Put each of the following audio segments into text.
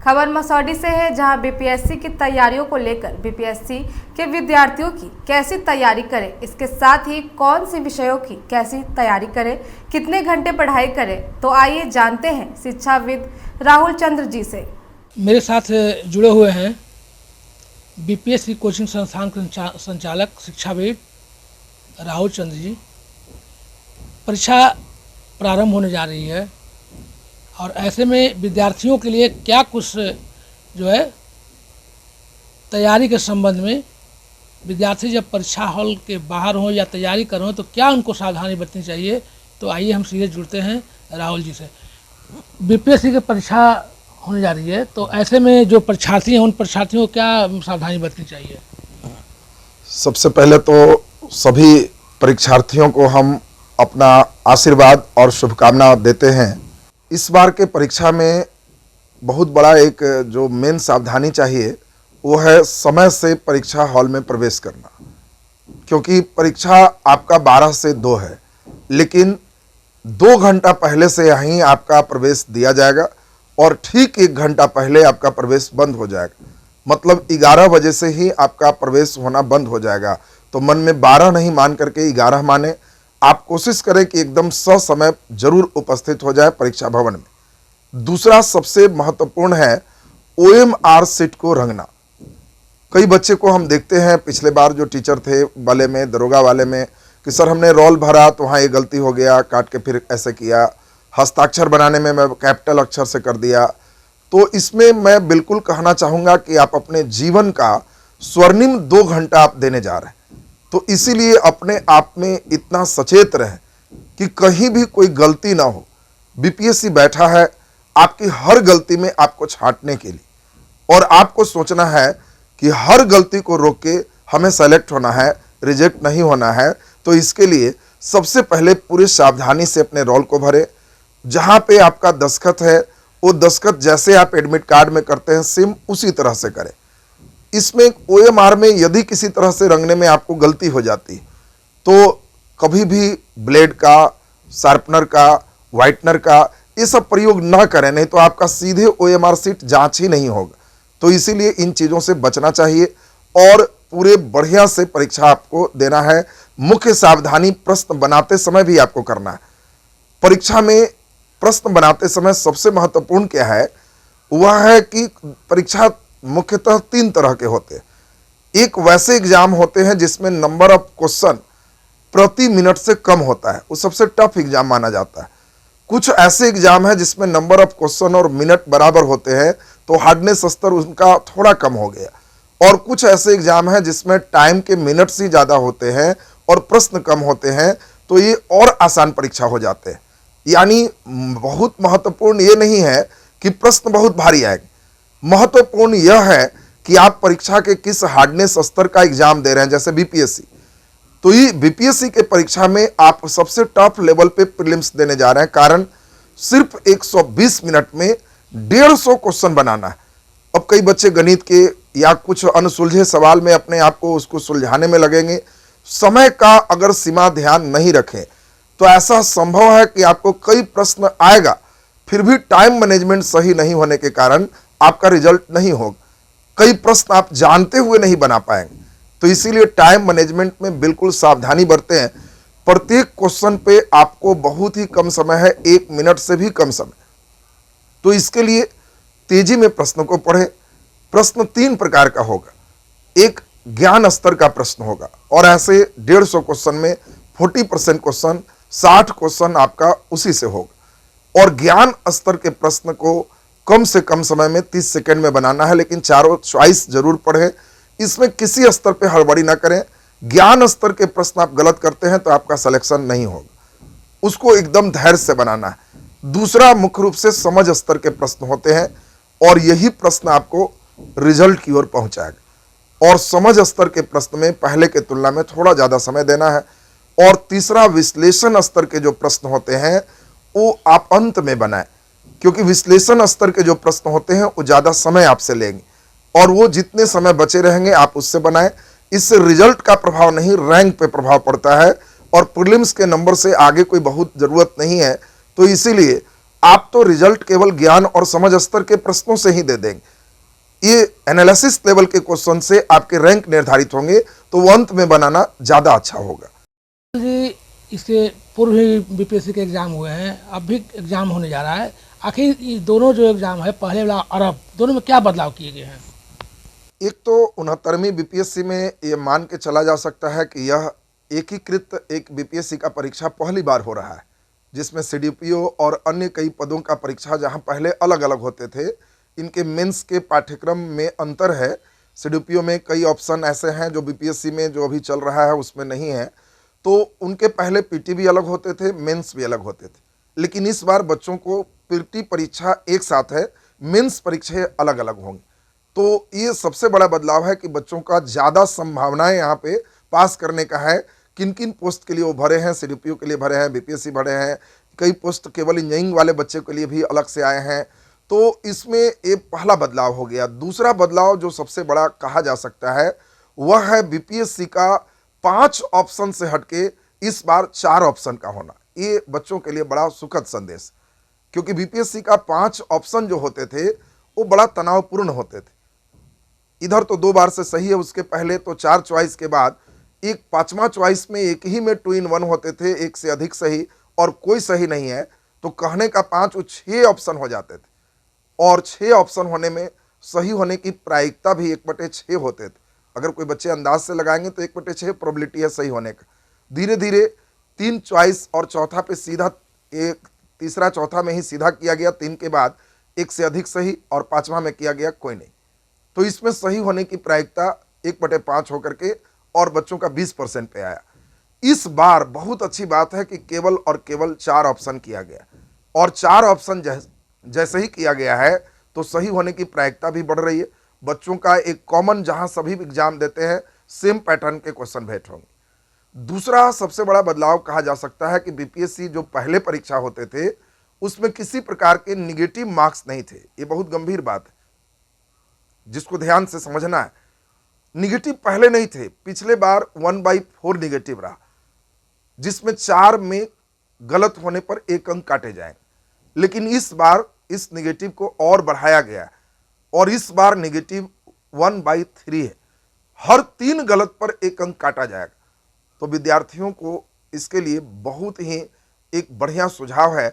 खबर मसौडी से है, जहां बीपीएससी की तैयारियों को लेकर बीपीएससी के विद्यार्थियों की कैसी तैयारी करें, इसके साथ ही कौन सी विषयों की कैसी तैयारी करें, कितने घंटे पढ़ाई करें, तो आइए जानते हैं शिक्षाविद राहुल चंद्र जी से। मेरे साथ जुड़े हुए हैं बीपीएससी कोचिंग संस्थान के संचालक शिक्षाविद राहुल चंद्र जी। परीक्षा प्रारंभ होने जा रही है और ऐसे में विद्यार्थियों के लिए क्या कुछ जो है तैयारी के संबंध में, विद्यार्थी जब परीक्षा हॉल के बाहर हों या तैयारी कर रहे हो तो क्या उनको सावधानी बरतनी चाहिए, तो आइए हम सीधे जुड़ते हैं राहुल जी से। बीपीएससी की परीक्षा होने जा रही है, तो ऐसे में जो परीक्षार्थी हैं उन परीक्षार्थियों को क्या सावधानी बरतनी चाहिए? सबसे पहले तो सभी परीक्षार्थियों को हम अपना आशीर्वाद और शुभकामना देते हैं। इस बार के परीक्षा में बहुत बड़ा एक जो मेन सावधानी चाहिए वो है समय से परीक्षा हॉल में प्रवेश करना, क्योंकि परीक्षा आपका 12 से 2 है, लेकिन 2 घंटा पहले से यहीं आपका प्रवेश दिया जाएगा और ठीक 1 घंटा पहले आपका प्रवेश बंद हो जाएगा। मतलब 11 बजे से ही आपका प्रवेश होना बंद हो जाएगा। तो मन में 12 नहीं मान करके 11 माने। आप कोशिश करें कि एकदम ससमय जरूर उपस्थित हो जाए परीक्षा भवन में। दूसरा सबसे महत्वपूर्ण है OMR सीट को रंगना। कई बच्चे को हम देखते हैं, पिछले बार जो टीचर थे वाले में, दरोगा वाले में, कि सर हमने रोल भरा तो वहाँ ये गलती हो गया, काट के फिर ऐसे किया, हस्ताक्षर बनाने में मैं कैपिटल अक्षर से कर दिया। तो इसमें मैं बिल्कुल कहना चाहूँगा कि आप अपने जीवन का स्वर्णिम 2 घंटा आप देने जा रहे हैं, तो इसीलिए अपने आप में इतना सचेत रहें कि कहीं भी कोई गलती ना हो। बीपीएससी बैठा है आपकी हर गलती में आपको छांटने के लिए, और आपको सोचना है कि हर गलती को रोक के हमें सेलेक्ट होना है, रिजेक्ट नहीं होना है। तो इसके लिए सबसे पहले पूरी सावधानी से अपने रोल को भरें। जहाँ पे आपका दस्तखत है वो दस्तखत जैसे आप एडमिट कार्ड में करते हैं सेम उसी तरह से करें। इसमें OMR में यदि किसी तरह से रंगने में आपको गलती हो जाती तो कभी भी ब्लेड का, शार्पनर का, व्हाइटनर का ये सब प्रयोग ना करें, नहीं तो आपका सीधे OMR सीट जांच ही नहीं होगा। तो इसीलिए इन चीज़ों से बचना चाहिए और पूरे बढ़िया से परीक्षा आपको देना है। मुख्य सावधानी प्रश्न बनाते समय भी आपको करना है। परीक्षा में प्रश्न बनाते समय सबसे महत्वपूर्ण क्या है, वह है कि परीक्षा मुख्यतः 3 तरह के होते हैं। एक वैसे एग्जाम होते हैं जिसमें नंबर ऑफ क्वेश्चन प्रति मिनट से कम होता है, वो सबसे टफ एग्जाम माना जाता है। कुछ ऐसे एग्जाम है जिसमें नंबर ऑफ क्वेश्चन और मिनट बराबर होते हैं, तो हार्डनेस स्तर उनका थोड़ा कम हो गया। और कुछ ऐसे एग्जाम है जिसमें टाइम के मिनट्स ही ज़्यादा होते हैं और प्रश्न कम होते हैं, तो ये और आसान परीक्षा हो जाते हैं। यानी बहुत महत्वपूर्ण ये नहीं है कि प्रश्न बहुत भारी आएंगे, महत्वपूर्ण यह है कि आप परीक्षा के किस हार्डनेस स्तर का एग्जाम दे रहे हैं। जैसे बीपीएससी, तो ये बीपीएससी के परीक्षा में आप सबसे टफ लेवल पे प्रीलिम्स देने जा रहे हैं, कारण सिर्फ 120 मिनट में 150 क्वेश्चन बनाना है। अब कई बच्चे गणित के या कुछ अनसुलझे सवाल में अपने आप को उसको सुलझाने में लगेंगे। समय का अगर सीमा ध्यान नहीं रखें तो ऐसा संभव है कि आपको कई प्रश्न आएगा, फिर भी टाइम मैनेजमेंट सही नहीं होने के कारण आपका रिजल्ट नहीं होगा। कई प्रश्न आप जानते हुए नहीं बना पाएंगे। तो इसीलिए टाइम मैनेजमेंट में बिल्कुल सावधानी बरतें। प्रत्येक क्वेश्चन पे आपको बहुत ही कम समय है, 1 मिनट से भी कम समय। तो इसके लिए तेजी में प्रश्नों को पढ़ें। प्रश्न 3 प्रकार का होगा। एक ज्ञान स्तर का प्रश्न होगा, और ऐसे 150 क्वेश्चन में 40% क्वेश्चन, 60 क्वेश्चन आपका उसी से होगा। और ज्ञान स्तर के प्रश्न को कम से कम समय में 30 सेकंड में बनाना है, लेकिन चारों चॉइस जरूर पढ़ें। इसमें किसी स्तर पे हड़बड़ी ना करें। ज्ञान स्तर के प्रश्न आप गलत करते हैं तो आपका सिलेक्शन नहीं होगा, उसको एकदम धैर्य से बनाना है। दूसरा मुख्य रूप से समझ स्तर के प्रश्न होते हैं, और यही प्रश्न आपको रिजल्ट की ओर पहुंचाएगा। और समझ स्तर के प्रश्न में पहले के तुलना में थोड़ा ज्यादा समय देना है। और तीसरा विश्लेषण स्तर के जो प्रश्न होते हैं वो आप अंत में बनाएं, क्योंकि विश्लेषण स्तर के जो प्रश्न होते हैं वो ज्यादा समय आपसे लेंगे, और वो जितने समय बचे रहेंगे आप उससे बनाएं। इससे रिजल्ट का प्रभाव नहीं, रैंक पे प्रभाव पड़ता है, और प्रीलिम्स के नंबर से आगे कोई बहुत जरूरत नहीं है। तो इसीलिए आप तो रिजल्ट केवल ज्ञान और समझ स्तर के प्रश्नों से ही दे देंगे। ये एनालिसिस लेवल के क्वेश्चन से आपके रैंक निर्धारित होंगे, तो वो अंत में बनाना ज्यादा अच्छा होगा। जी, इससे पूर्व ही बीपीएससी के एग्जाम हुए हैं, अब भी एग्जाम होने जा रहा है। आखिर ये दोनों जो एग्जाम है, पहले वाला और अब, दोनों में क्या बदलाव किए गए हैं? एक तो 69वीं बीपीएससी में ये मान के चला जा सकता है कि यह एकीकृत एक बीपीएससी का परीक्षा पहली बार हो रहा है, जिसमें सीडीपीओ और अन्य कई पदों का परीक्षा जहां पहले अलग अलग होते थे, इनके मेंस के पाठ्यक्रम में अंतर है। सीडीपीओ में कई ऑप्शन ऐसे हैं जो बीपीएससी में जो अभी चल रहा है उसमें नहीं है, तो उनके पहले पीटी भी अलग होते थे, मेंस भी अलग होते थे। लेकिन इस बार बच्चों को पीटी परीक्षा एक साथ है, मेंस परीक्षाएं अलग अलग होंगी। तो ये सबसे बड़ा बदलाव है कि बच्चों का ज़्यादा संभावनाएं यहाँ पे पास करने का है। किन किन पोस्ट के लिए वो भरे हैं, सीडीपीओ के लिए भरे हैं, बीपीएससी भरे हैं, कई पोस्ट केवल इंजीनियरिंग वाले बच्चे के लिए भी अलग से आए हैं। तो इसमें ये पहला बदलाव हो गया। दूसरा बदलाव जो सबसे बड़ा कहा जा सकता है वह है बीपीएससी का 5 ऑप्शन से हटके इस बार 4 ऑप्शन का होना। ये बच्चों के लिए बड़ा सुखद संदेश, क्योंकि बीपीएससी का 5 ऑप्शन जो होते थे वो बड़ा तनावपूर्ण होते थे। इधर तो 2 बार से सही है, उसके पहले तो 4 चॉइस के बाद एक 5वां चॉइस में एक ही में 2 in 1 होते थे, एक से अधिक सही और कोई सही नहीं है, तो कहने का 5 6 ऑप्शन हो जाते थे। और 6 ऑप्शन होने में सही होने की प्रायिकता भी 1/6 होते थे। अगर कोई बच्चे अंदाज से लगाएंगे तो 1/6 प्रोबेबिलिटी है सही होने का। धीरे धीरे 3 चॉइस और चौथा पे सीधा, एक तीसरा चौथा में ही सीधा किया गया, 3 के बाद एक से अधिक सही और 5वां में किया गया कोई नहीं। तो इसमें सही होने की प्रायिकता 1/5 होकर के और बच्चों का 20% पे आया। इस बार बहुत अच्छी बात है कि केवल और केवल 4 ऑप्शन किया गया, और 4 ऑप्शन जैसे ही किया गया है तो सही होने की प्रायिकता भी बढ़ रही है। बच्चों का एक कॉमन, जहां सभी एग्जाम देते हैं, सेम पैटर्न के क्वेश्चन भेंट होंगे। दूसरा सबसे बड़ा बदलाव कहा जा सकता है कि बीपीएससी जो पहले परीक्षा होते थे उसमें किसी प्रकार के निगेटिव मार्क्स नहीं थे। ये बहुत गंभीर बात है जिसको ध्यान से समझना है। निगेटिव पहले नहीं थे, पिछले बार 1/4 निगेटिव रहा, जिसमें 4 में गलत होने पर 1 अंक काटे जाएंगे। लेकिन इस बार इस निगेटिव को और बढ़ाया गया है और इस बार निगेटिव 1/3 है। हर 3 गलत पर 1 अंक काटा जाएगा। तो विद्यार्थियों को इसके लिए बहुत ही एक बढ़िया सुझाव है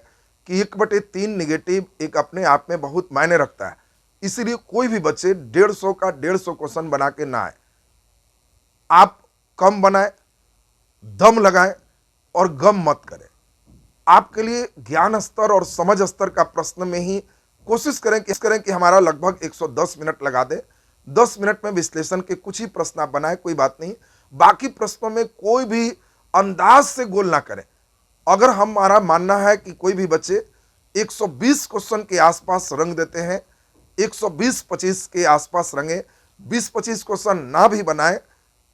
कि 1/3 निगेटिव एक अपने आप में बहुत मायने रखता है। इसीलिए कोई भी बच्चे 150 का 150 क्वेश्चन बना के ना आए। आप कम बनाएं, दम लगाएं और गम मत करें। आपके लिए ज्ञान स्तर और समझ स्तर का प्रश्न में ही कोशिश करें कि हमारा लगभग 110 मिनट लगा दे। 10 मिनट में विश्लेषण के कुछ ही प्रश्न आप बनाए, कोई बात नहीं। बाकी प्रश्नों में कोई भी अंदाज से गोल ना करें। अगर हमारा मानना है कि कोई भी बच्चे 120 क्वेश्चन के आसपास रंग देते हैं, 120-25 के आसपास रंगे, 20-25 क्वेश्चन ना भी बनाए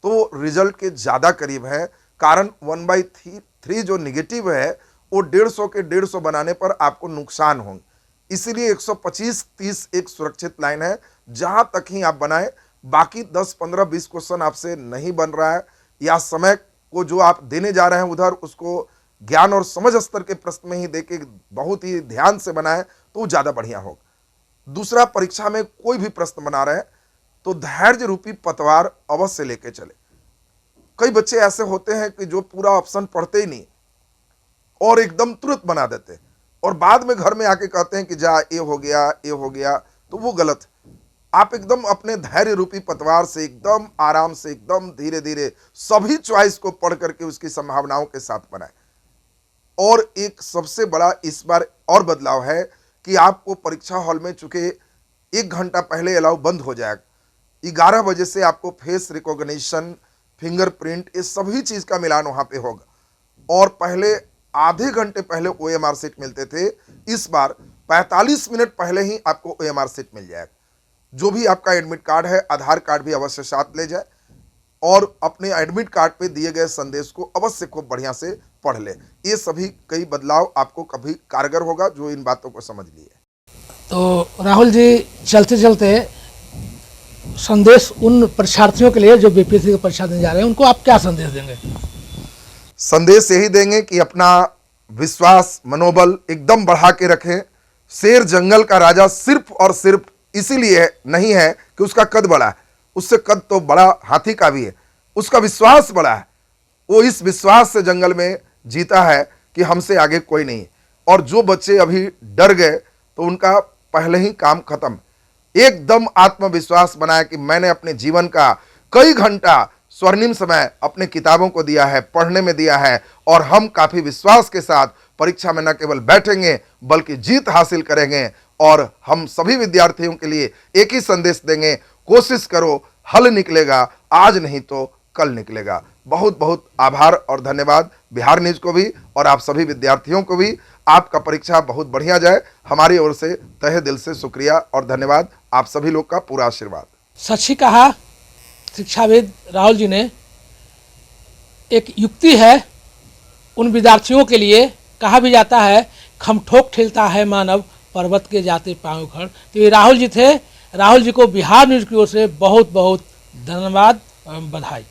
तो रिजल्ट के ज़्यादा करीब है। कारण 1/3 जो निगेटिव है वो 150 के 150 बनाने पर आपको नुकसान होंगे। इसीलिए 125-30 एक सुरक्षित लाइन है, जहां तक ही आप बनाएं। बाकी 10, 15, 20 क्वेश्चन आपसे नहीं बन रहा है, या समय को जो आप देने जा रहे हैं उधर उसको ज्ञान और समझ स्तर के प्रश्न में ही देके बहुत ही ध्यान से बनाएं तो ज़्यादा बढ़िया होगा। दूसरा, परीक्षा में कोई भी प्रश्न बना रहे हैं तो धैर्य रूपी पतवार अवश्य लेके चले। कई बच्चे ऐसे होते हैं कि जो पूरा ऑप्शन पढ़ते ही नहीं और एकदम तुरंत बना देते हैं और बाद में घर में आके कहते हैं कि जा ये हो गया, तो वो गलत है। आप एकदम अपने धैर्य रूपी पतवार से एकदम आराम से, एकदम धीरे धीरे सभी चॉइस को पढ़ करके उसकी संभावनाओं के साथ बनाएं। और एक सबसे बड़ा इस बार और बदलाव है कि आपको परीक्षा हॉल में, चूंकि 1 घंटा पहले अलाउ बंद हो जाएगा, 11 बजे से आपको फेस रिकॉग्निशन, फिंगरप्रिंट, ये सभी चीज का मिलान वहां पे होगा। और पहले आधे घंटे पहले OMR सीट मिलते थे, इस बार 45 मिनट पहले ही आपको OMR सीट मिल जाएगा। जो भी आपका एडमिट कार्ड है, आधार कार्ड भी अवश्य साथ ले जाए और अपने एडमिट कार्ड पे दिए गए संदेश को अवश्य खूब बढ़िया से पढ़ ले। ये सभी कई बदलाव आपको कभी कारगर होगा जो इन बातों को समझ लिए। तो राहुल जी, चलते चलते संदेश उन परीक्षार्थियों के लिए जो बीपीएससी की परीक्षा देने जा रहे हैं, उनको आप क्या संदेश देंगे? संदेश यही देंगे कि अपना विश्वास मनोबल एकदम बढ़ा के रखें। शेर जंगल का राजा सिर्फ और सिर्फ इसीलिए नहीं है कि उसका कद बड़ा है, उससे कद तो बड़ा हाथी का भी है, उसका विश्वास बड़ा है। वो इस विश्वास से जंगल में जीता है कि हमसे आगे कोई नहीं। और जो बच्चे अभी डर गए तो उनका पहले ही काम खत्म। एकदम आत्मविश्वास बनाया कि मैंने अपने जीवन का कई घंटा स्वर्णिम समय अपने किताबों को दिया है, पढ़ने में दिया है, और हम काफी विश्वास के साथ परीक्षा में न केवल बैठेंगे बल्कि जीत हासिल करेंगे। और हम सभी विद्यार्थियों के लिए एक ही संदेश देंगे, कोशिश करो, हल निकलेगा, आज नहीं तो कल निकलेगा। बहुत बहुत आभार और धन्यवाद बिहार न्यूज को भी और आप सभी विद्यार्थियों को भी। आपका परीक्षा बहुत बढ़िया जाए, हमारी ओर से तहे दिल से शुक्रिया और धन्यवाद। आप सभी लोग का पूरा आशीर्वाद। सच ही कहा शिक्षाविद राहुल जी ने। एक युक्ति है उन विद्यार्थियों के लिए, कहा भी जाता है खमठोक ठेलता है मानव पर्वत के जाते पांव उखड़। तो ये राहुल जी थे। राहुल जी को बिहार न्यूज की ओर से बहुत बहुत धन्यवाद एवं बधाई।